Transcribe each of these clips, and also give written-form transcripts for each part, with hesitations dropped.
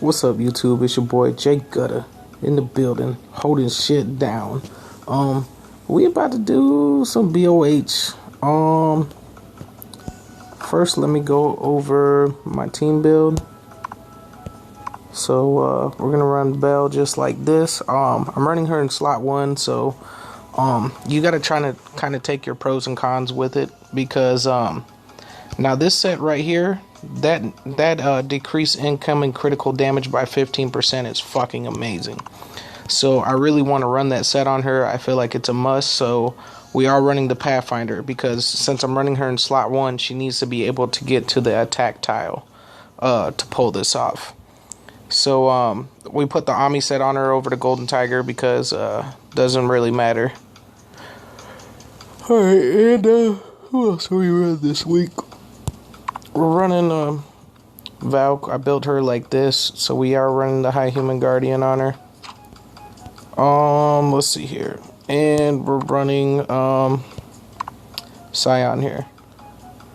What's up, YouTube? It's your boy Jake Gutter in the building, holding shit down. We about to do some BOH. First let me go over my team build. So we're gonna run Belle just like this. I'm running her in slot 1, so you gotta try to kind of take your pros and cons with it, because now this set right here, that decrease incoming critical damage by 15% is fucking amazing. So I really want to run that set on her. I feel like it's a must. So we are running the Pathfinder, because since I'm running her in slot 1, she needs to be able to get to the attack tile to pull this off. So we put the Ami set on her over the Golden Tiger because doesn't really matter. Alright, and who else are we running this week? We're running Valk. I built her like this, so we are running the High Human Guardian on her. Let's see here. And we're running Scion here.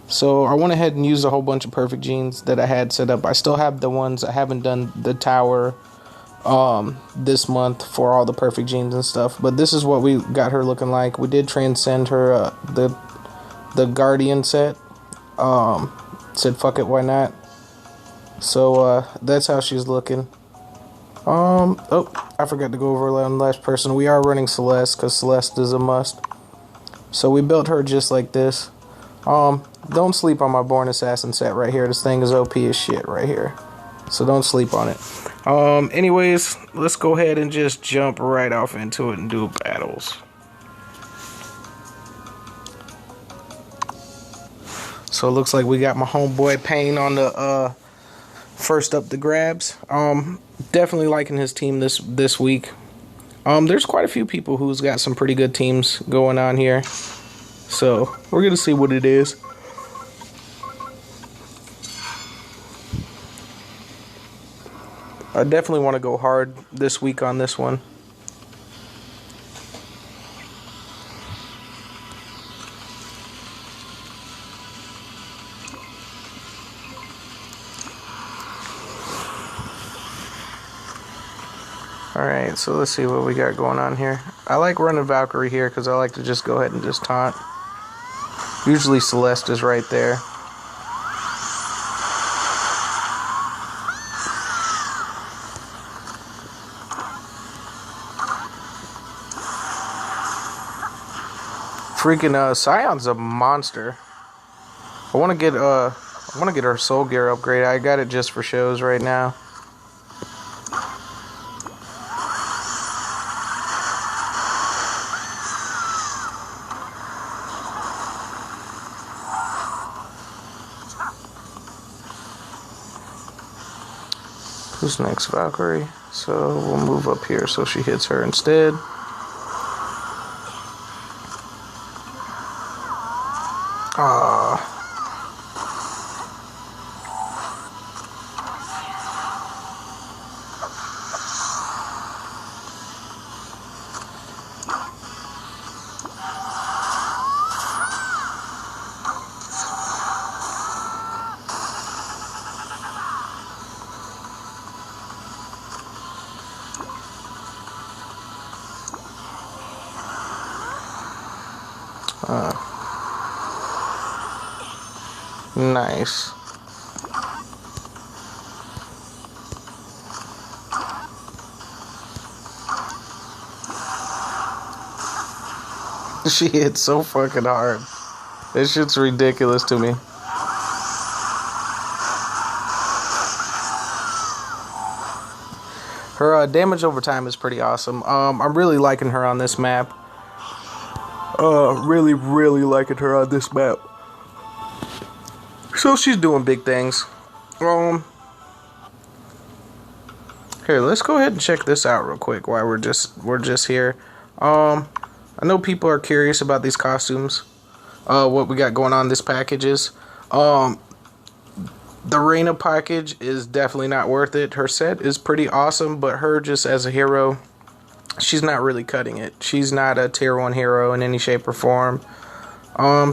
So I went ahead and used a whole bunch of perfect genes that I had set up. I still have the ones. I haven't done the tower this month for all the perfect genes and stuff, but this is what we got her looking like. We did transcend her the Guardian set. Said fuck it, why not? So that's how she's looking. Oh, I forgot to go over one last person. We are running Celeste, because Celeste is a must. So we built her just like this. Don't sleep on my Born Assassin set right here. This thing is OP as shit right here, so don't sleep on it. Anyways, let's go ahead and just jump right off into it and do battles. So it looks like we got my homeboy Payne on the first up the grabs. Definitely liking his team this week. There's quite a few people who's got some pretty good teams going on here, so we're gonna see what it is. I definitely want to go hard this week on this one. Alright, so let's see what we got going on here. I like running Valkyrie here because I like to just go ahead and just taunt. Usually Celeste is right there. Freaking Scion's a monster. I want to get her soul gear upgrade. I got it just for shows right now. Who's next? Valkyrie. So we'll move up here so she hits her instead. Nice. She hits so fucking hard. This shit's ridiculous to me. Her damage over time is pretty awesome. I'm really liking her on this map. Really liking her on this map. So she's doing big things. Here, let's go ahead and check this out real quick while we're just here. I know people are curious about these costumes. What we got going on this packages. The Reyna package is definitely not worth it. Her set is pretty awesome, but her just as a hero, she's not really cutting it. She's not a tier 1 hero in any shape or form.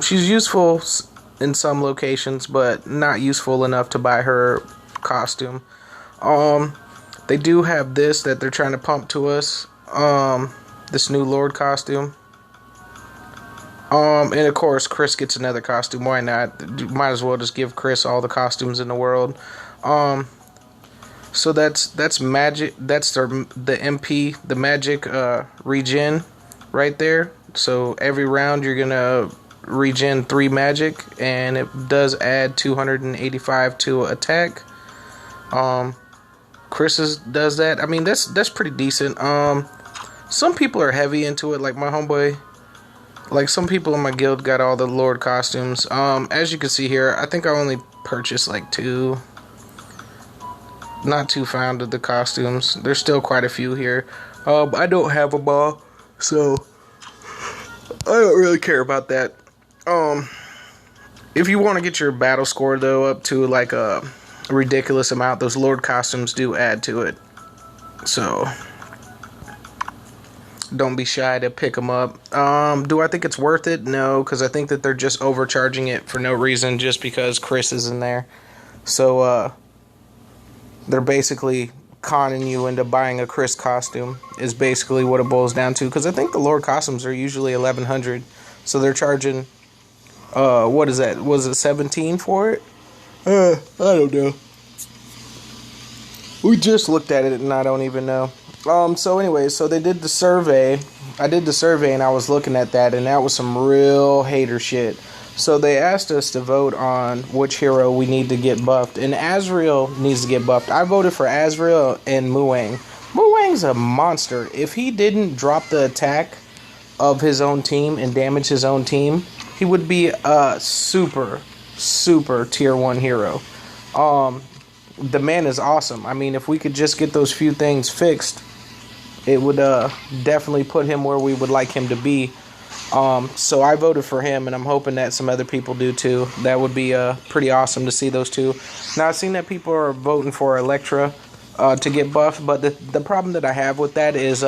She's useful in some locations, but not useful enough to buy her costume. They do have this that they're trying to pump to us. This new Lord costume. And of course, Chris gets another costume. Why not? Might as well just give Chris all the costumes in the world. So that's magic. That's the MP, the magic regen right there. So every round you're gonna regen 3 magic, and it does add 285 to attack. Chris's does that. I mean, that's pretty decent. Some people are heavy into it, like my homeboy. Like, some people in my guild got all the Lord costumes. As you can see here, I think I only purchased like 2. Not too fond of the costumes. There's still quite a few here. I don't have them all, so I don't really care about that. If you want to get your battle score, though, up to like a ridiculous amount, those Lord costumes do add to it. So don't be shy to pick them up. Do I think it's worth it? No, because I think that they're just overcharging it for no reason, just because Chris is in there. So they're basically conning you into buying a Chris costume, is basically what it boils down to. Because I think the Lord costumes are usually 1,100, so they're charging what is that? Was it 17 for it? I don't know. We just looked at it and I don't even know. So anyway, so they did the survey. I did the survey and I was looking at that, and that was some real hater shit. So they asked us to vote on which hero we need to get buffed, and Azrael needs to get buffed. I voted for Azrael and Muang. Muang's a monster. If he didn't drop the attack of his own team and damage his own team, he would be a super tier 1 hero. The man is awesome. I mean, if we could just get those few things fixed, it would definitely put him where we would like him to be. So I voted for him, and I'm hoping that some other people do too. That would be pretty awesome to see those two. Now, I've seen that people are voting for Electra to get buffed, but the problem that I have with that is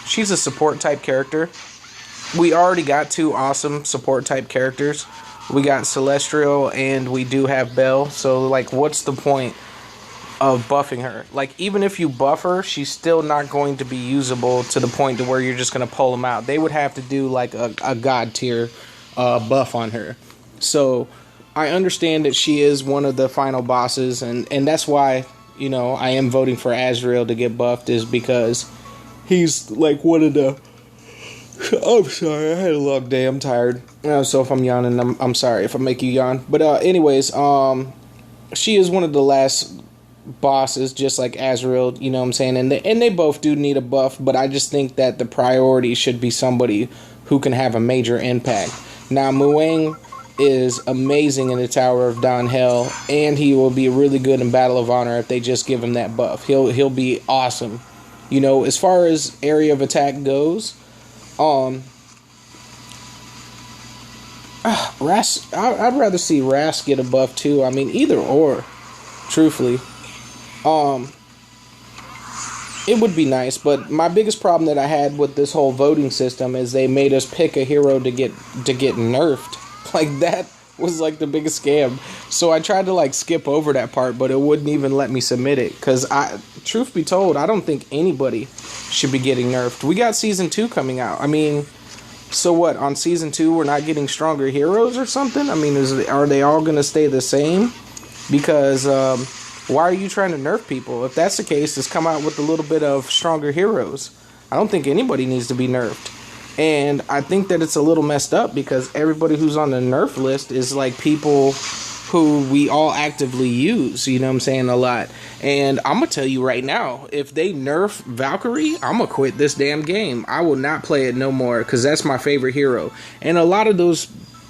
she's a support type character. We already got 2 awesome support type characters. We got Celestial and we do have Belle. So, like, what's the point of buffing her? Like, even if you buff her, she's still not going to be usable to the point to where you're just going to pull them out. They would have to do like a god tier buff on her. So I understand that she is one of the final bosses, and that's why, you know, I am voting for Azrael to get buffed, is because he's like one of the... I'm sorry, I had a long day, I'm tired. So if I'm yawning, I'm sorry if I make you yawn. But anyways, she is one of the last bosses, just like Azrael, you know what I'm saying? And they both do need a buff, but I just think that the priority should be somebody who can have a major impact. Now, Muang is amazing in the Tower of Don Hell, and he will be really good in Battle of Honor if they just give him that buff. He'll be awesome. You know, as far as area of attack goes, Ras, I'd rather see Ras get a buff too. I mean, either or, truthfully. It would be nice, but my biggest problem that I had with this whole voting system is they made us pick a hero to get nerfed. Like, that was like the biggest scam. So I tried to like skip over that part, but it wouldn't even let me submit it, because truth be told, I don't think anybody should be getting nerfed. We got season 2 coming out. I mean, so what? On season 2, we're not getting stronger heroes or something? I mean, are they all gonna stay the same? Because why are you trying to nerf people? If that's the case, just come out with a little bit of stronger heroes. I don't think anybody needs to be nerfed. And I think that it's a little messed up, because everybody who's on the nerf list is like people who we all actively use, you know what I'm saying, a lot. And I'm going to tell you right now, if they nerf Valkyrie, I'm going to quit this damn game. I will not play it no more, because that's my favorite hero. And a lot of those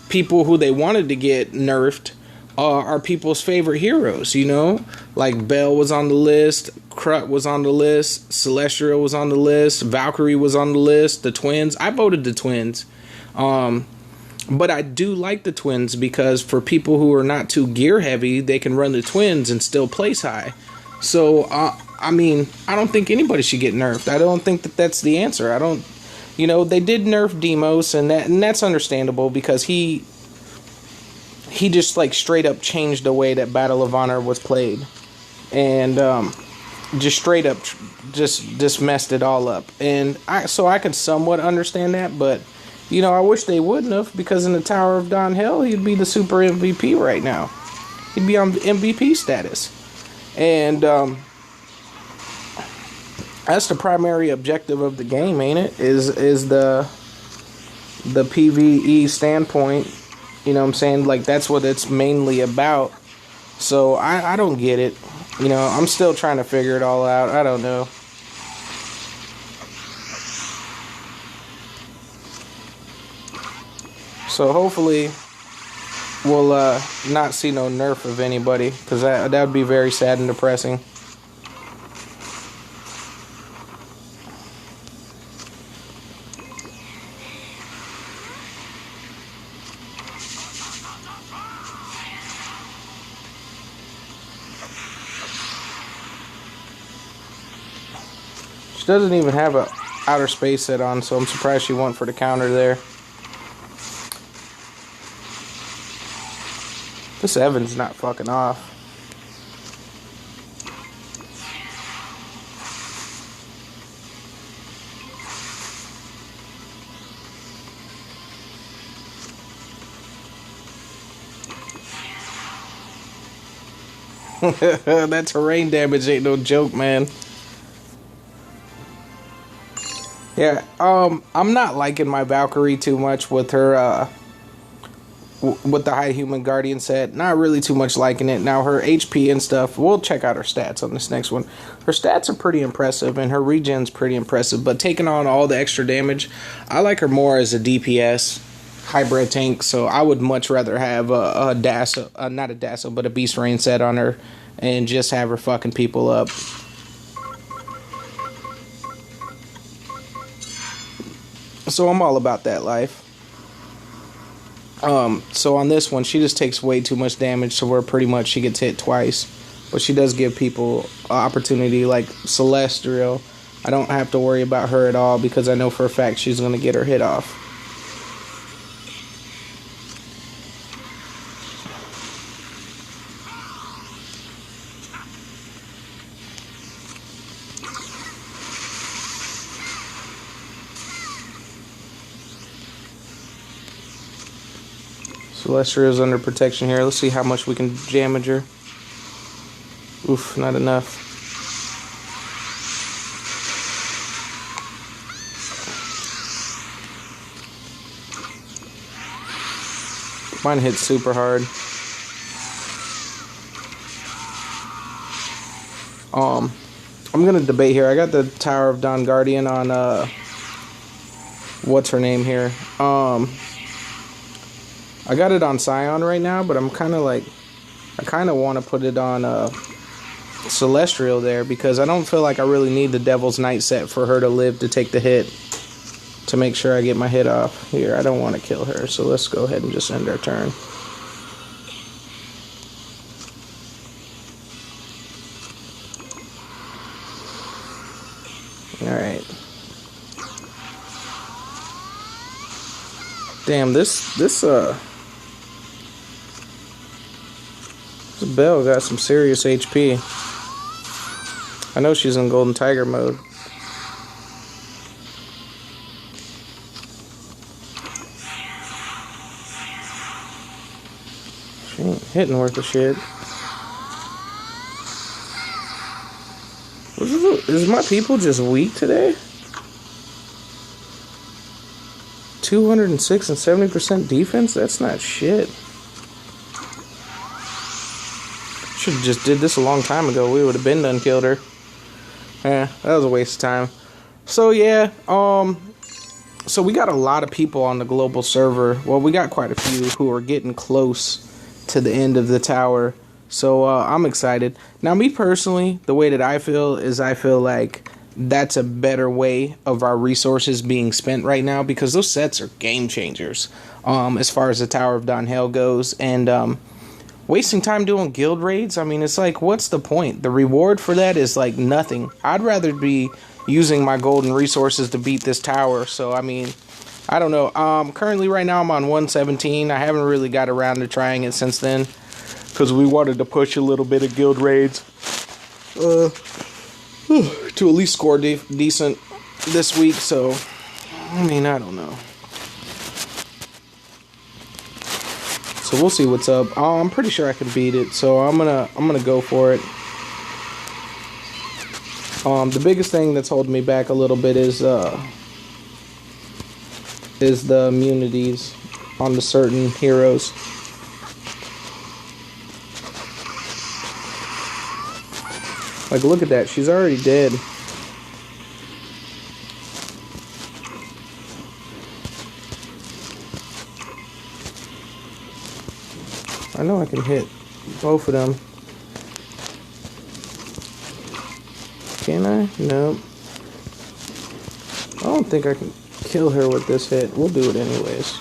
people who they wanted to get nerfed are people's favorite heroes, you know? Like, Belle was on the list, Krut was on the list, Celestial was on the list, Valkyrie was on the list, the twins. I voted the twins. But I do like the twins, because for people who are not too gear heavy, they can run the twins and still place high. So, I mean, I don't think anybody should get nerfed. I don't think that that's the answer. I don't, you know, they did nerf Demos, and that's understandable, because he just like straight up changed the way that Battle of Honor was played. And just straight up just messed it all up. And I could somewhat understand that, but you know, I wish they wouldn't have, because in the Tower of Don Hell, he'd be the super MVP right now. He'd be on MVP status. And that's the primary objective of the game, ain't it? Is the PvE standpoint. You know what I'm saying? Like, that's what it's mainly about. So I don't get it. You know, I'm still trying to figure it all out. I don't know. So hopefully we'll not see no nerf of anybody, because that would be very sad and depressing. She doesn't even have a outer space set on, so I'm surprised she went for the counter there. This Evan's not fucking off. That terrain damage ain't no joke, man. Yeah, I'm not liking my Valkyrie too much with her, with the High Human Guardian set. Not really too much liking it. Now, her HP and stuff, we'll check out her stats on this next one. Her stats are pretty impressive, and her regen's pretty impressive, but taking on all the extra damage, I like her more as a DPS hybrid tank, so I would much rather have a Dasso, not a Dasso, but a Beast Rain set on her, and just have her fucking people up. So I'm all about that life. So on this one, she just takes way too much damage to where pretty much she gets hit twice. But she does give people opportunity, like Celestial. I don't have to worry about her at all, because I know for a fact she's going to get her hit off. Celestia is under protection here. Let's see how much we can damage her. Oof, not enough. Mine hits super hard. I'm gonna debate here. I got the Tower of Don Guardian on what's her name here? I got it on Scion right now, but I'm kind of like, I kind of want to put it on Celestial there, because I don't feel like I really need the Devil's Night set for her to live to take the hit, to make sure I get my hit off. Here, I don't want to kill her, so let's go ahead and just end our turn. Alright. Damn, this Belle got some serious HP. I know she's in Golden Tiger mode. She ain't hitting worth a shit. Is my people just weak today? 206 and 70% defense? That's not shit. Should have just did this a long time ago. We would have been done killed her. Yeah, that was a waste of time. So yeah, so we got a lot of people on the global server. Well, we got quite a few who are getting close to the end of the tower. So I'm excited. Now, me personally, the way that I feel is I feel like that's a better way of our resources being spent right now, because those sets are game changers as far as the Tower of Don Hell goes. And wasting time doing guild raids, I mean, it's like, what's the point? The reward for that is like nothing. I'd rather be using my golden resources to beat this tower. So, I mean, I don't know. Currently, right now, I'm on 117. I haven't really got around to trying it since then, because we wanted to push a little bit of guild raids. to at least score decent this week. So, I mean, I don't know. So we'll see what's up. I'm pretty sure I can beat it, so I'm gonna go for it. The biggest thing that's holding me back a little bit is the immunities on the certain heroes. Like, look at that. She's already dead. I know I can hit both of them. Can I? No. I don't think I can kill her with this hit. We'll do it anyways.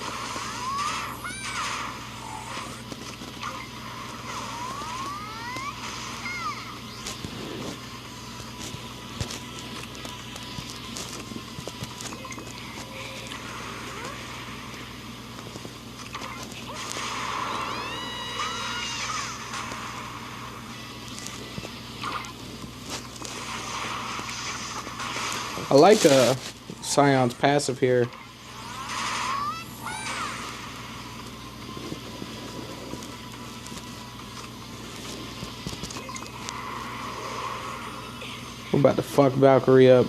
I like Sion's passive here. We're about to fuck Valkyrie up.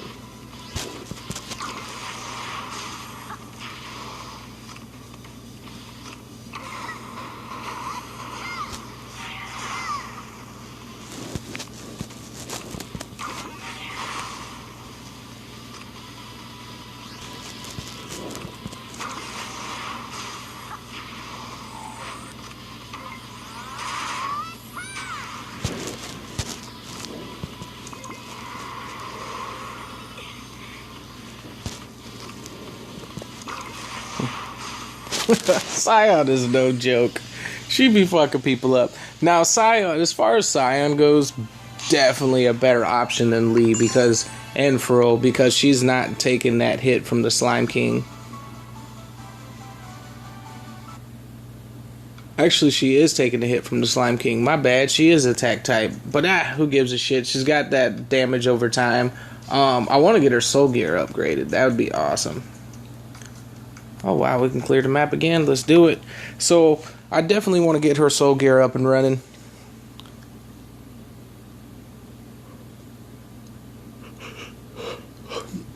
Sion is no joke. She be fucking people up. Now, Sion, as far as Sion goes, definitely a better option than Lee and Furl, because she's not taking that hit from the Slime King. Actually, she is taking the hit from the Slime King. My bad. She is attack type. But who gives a shit? She's got that damage over time. I want to get her soul gear upgraded. That would be awesome. Oh, wow, we can clear the map again. Let's do it. So, I definitely want to get her soul gear up and running.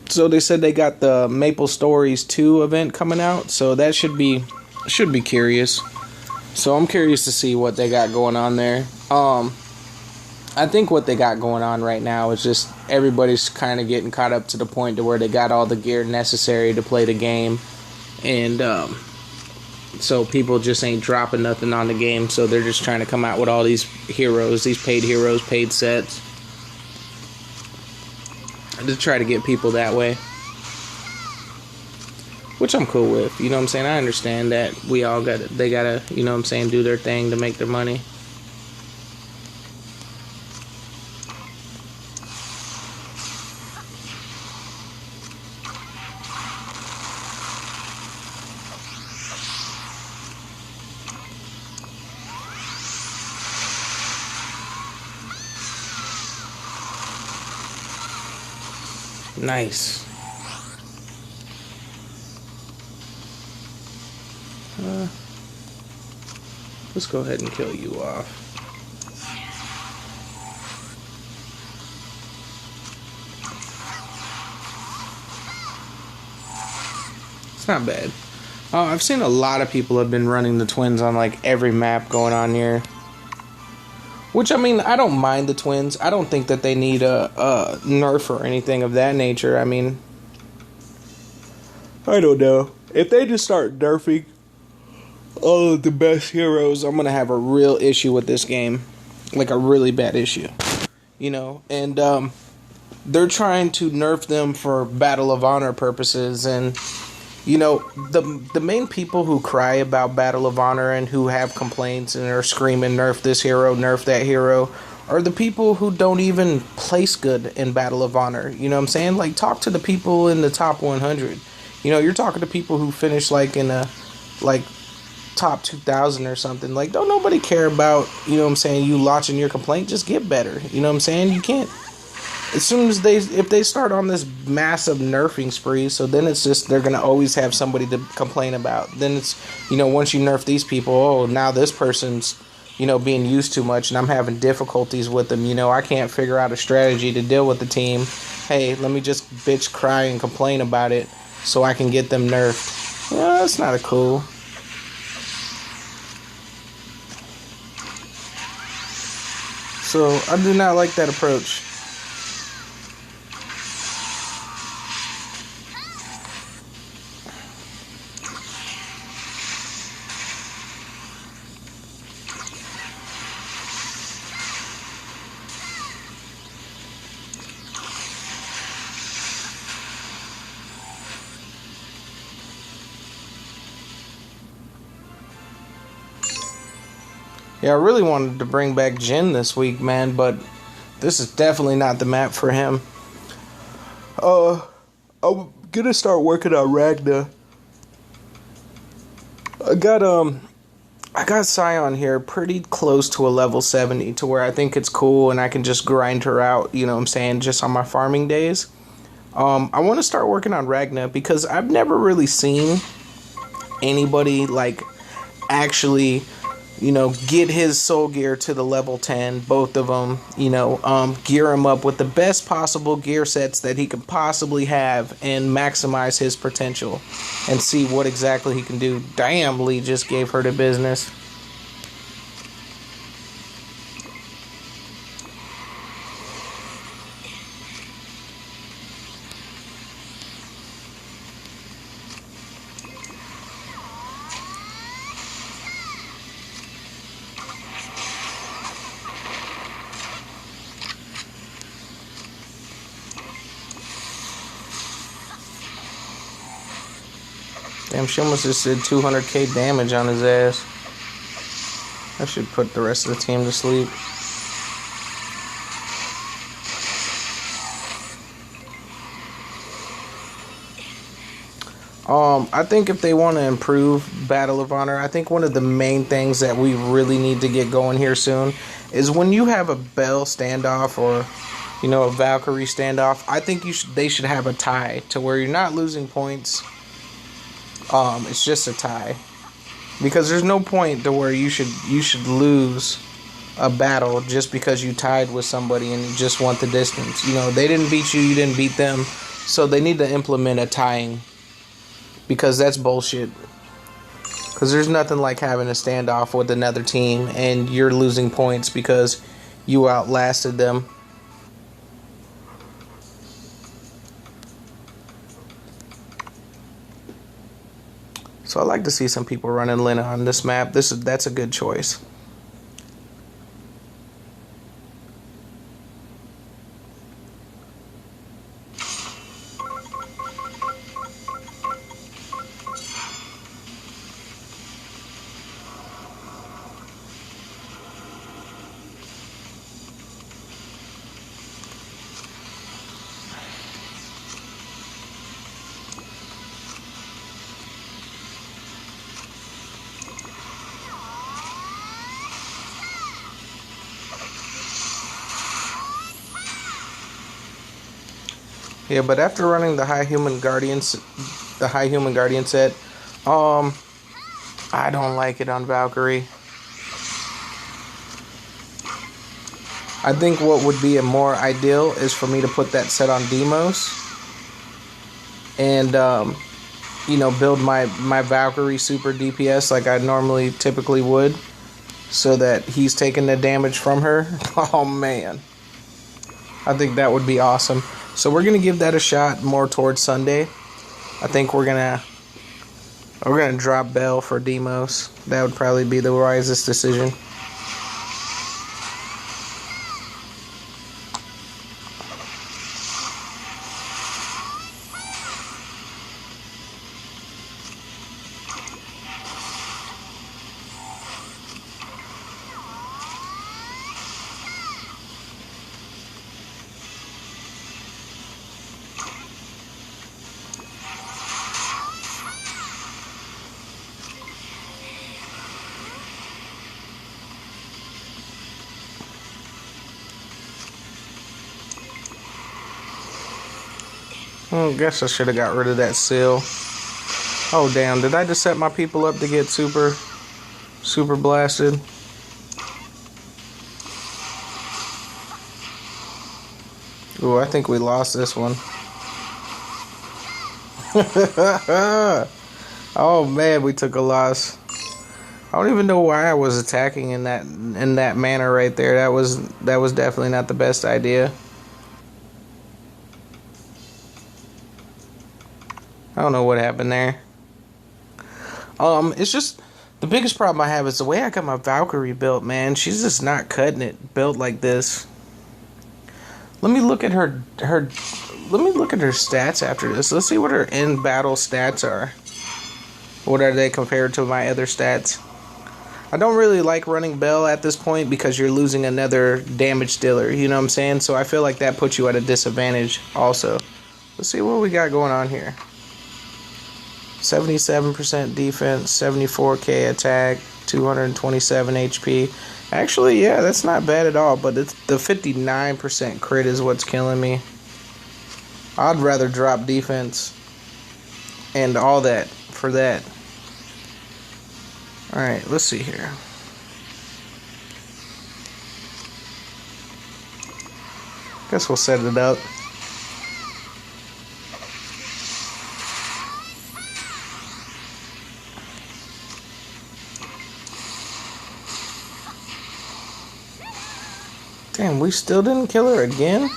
So, they said they got the Maple Stories 2 event coming out. So, that should be curious. So, I'm curious to see what they got going on there. I think what they got going on right now is just everybody's kind of getting caught up to the point to where they got all the gear necessary to play the game. And so people just ain't dropping nothing on the game, so they're just trying to come out with all these heroes, these paid heroes, paid sets, to try to get people that way, which I'm cool with. You know what I'm saying? I understand that they gotta, you know what I'm saying, do their thing to make their money. Nice. Let's go ahead and kill you off. It's not bad. I've seen a lot of people have been running the twins on like every map going on here. Which, I mean, I don't mind the twins. I don't think that they need a nerf or anything of that nature. I mean, I don't know. If they just start nerfing all of the best heroes, I'm going to have a real issue with this game. Like a really bad issue. You know, and they're trying to nerf them for Battle of Honor purposes, and you know, the main people who cry about Battle of Honor and who have complaints and are screaming, nerf this hero, nerf that hero, are the people who don't even place good in Battle of Honor. You know what I'm saying? Like, talk to the people in the top 100. You know, you're talking to people who finish, like, in a, like, top 2,000 or something. Like, don't nobody care about, you know what I'm saying, you launching your complaint. Just get better. You know what I'm saying? You can't as soon as if they start on this massive nerfing spree, so then it's just they're gonna always have somebody to complain about. Then it's, once you nerf these people, oh, now this person's, being used too much, and I'm having difficulties with them. I can't figure out a strategy to deal with the team. Hey, let me just bitch, cry, and complain about it so I can get them nerfed. Yeah, that's not a cool. So I do not like that approach. Yeah, I really wanted to bring back Jin this week, man, but this is definitely not the map for him. I'm gonna start working on Ragna. I got Sion here pretty close to a level 70 to where I think it's cool and I can just grind her out, you know what I'm saying, just on my farming days. I want to start working on Ragna because I've never really seen anybody like actually get his soul gear to the level 10, both of them, gear him up with the best possible gear sets that he could possibly have and maximize his potential and see what exactly he can do. Damn, Lee just gave her the business. Damn, she almost just did 200k damage on his ass. I should put the rest of the team to sleep. I think if they want to improve Battle of Honor, I think one of the main things that we really need to get going here soon is when you have a Bell standoff or, a Valkyrie standoff, I think they should have a tie to where you're not losing points. It's just a tie, because there's no point to where you should lose a battle just because you tied with somebody and you just want the distance. They didn't beat you, you didn't beat them, so they need to implement a tying, because that's bullshit. Because there's nothing like having a standoff with another team and you're losing points because you outlasted them. So I like to see some people running Lina on this map. That's a good choice. Yeah, but after running the High Human Guardian set, I don't like it on Valkyrie. I think what would be a more ideal is for me to put that set on Deimos and build my Valkyrie super DPS like I typically would, so that he's taking the damage from her. Oh man, I think that would be awesome. So we're gonna give that a shot more towards Sunday. I think we're gonna drop Bell for Deimos. That would probably be the wisest decision. I guess I should have got rid of that seal. Oh damn, did I just set my people up to get super blasted? Ooh, I think we lost this one. Oh man, we took a loss. I don't even know why I was attacking in that manner right there. That was definitely not the best idea. I don't know what happened there. It's just the biggest problem I have is the way I got my Valkyrie built, man. She's just not cutting it built like this. Let me look at her let me look at her stats after this. Let's see what her in battle stats are. What are they compared to my other stats? I don't really like running Bell at this point because you're losing another damage dealer, you know what I'm saying? So I feel like that puts you at a disadvantage also. Let's see what we got going on here. 77% defense, 74k attack, 227 HP. Actually, yeah, that's not bad at all, but it's the 59% crit is what's killing me. I'd rather drop defense and all that for that. Alright, let's see here. Guess we'll set it up. Damn, we still didn't kill her again?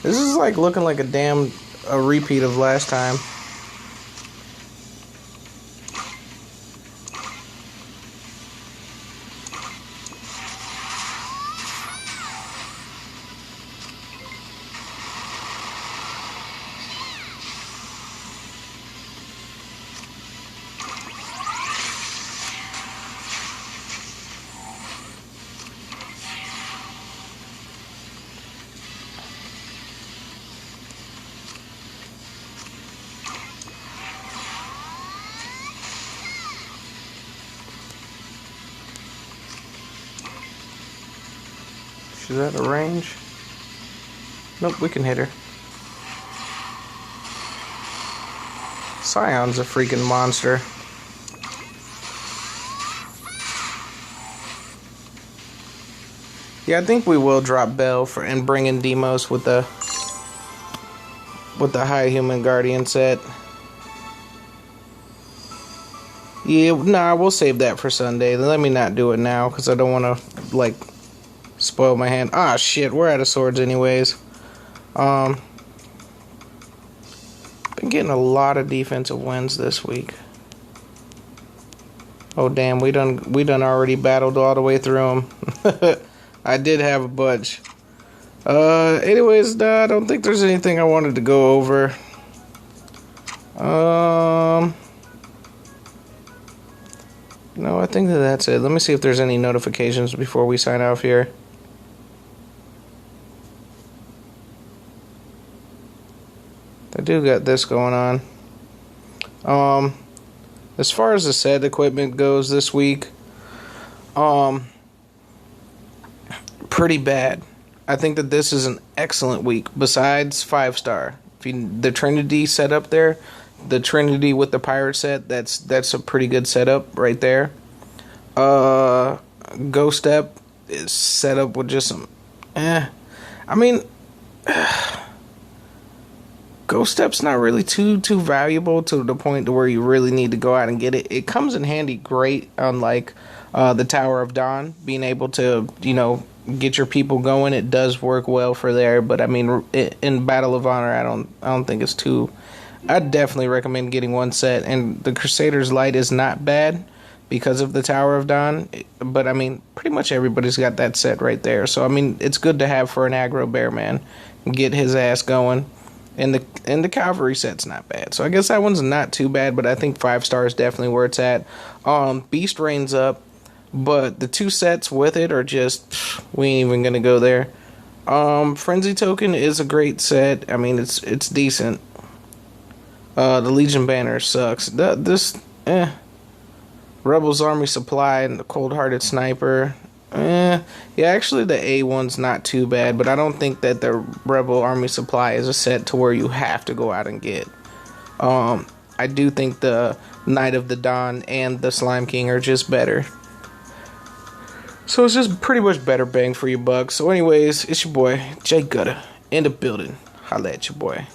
This is like looking like a repeat of last time. She's out of range. Nope, we can hit her. Scion's a freaking monster. Yeah, I think we will drop Bell and bring in Demos with the High Human Guardian set. Yeah, nah, we'll save that for Sunday. Let me not do it now because I don't want to like spoil my hand. Ah, shit, we're out of swords anyways. Been getting a lot of defensive wins this week. Oh damn, we done already battled all the way through them. I did have a bunch. Anyways, I don't think there's anything I wanted to go over. No, I think that's it. Let me see if there's any notifications before we sign off here. I do got this going on. As far as the set equipment goes this week, pretty bad. I think that this is an excellent week. Besides 5-star, the Trinity set up there, the Trinity with the pirate set, that's a pretty good setup right there. Ghost Step is set up with just some, I mean. Ghost Step's not really too valuable to the point to where you really need to go out and get it. It comes in handy great on like the Tower of Dawn, being able to, you know, get your people going. It does work well for there, but I mean in Battle of Honor, I don't think it's too. I'd definitely recommend getting one set, and the Crusader's Light is not bad because of the Tower of Dawn, but I mean pretty much everybody's got that set right there. So I mean it's good to have for an aggro bear man, get his ass going. And the cavalry set's not bad. So I guess that one's not too bad, but I think 5-star is definitely where it's at. Beast Rain's up, but the two sets with it are just, we ain't even gonna go there. Frenzy Token is a great set. I mean, it's decent. The Legion Banner sucks. Rebels Army Supply and the Cold Hearted Sniper. Yeah, actually the A one's not too bad, but I don't think that the Rebel Army Supply is a set to where you have to go out and get. I do think the Knight of the Dawn and the Slime King are just better. So it's just pretty much better bang for your buck. So anyways, it's your boy, Jay Gutta, in the building. Holla at your boy.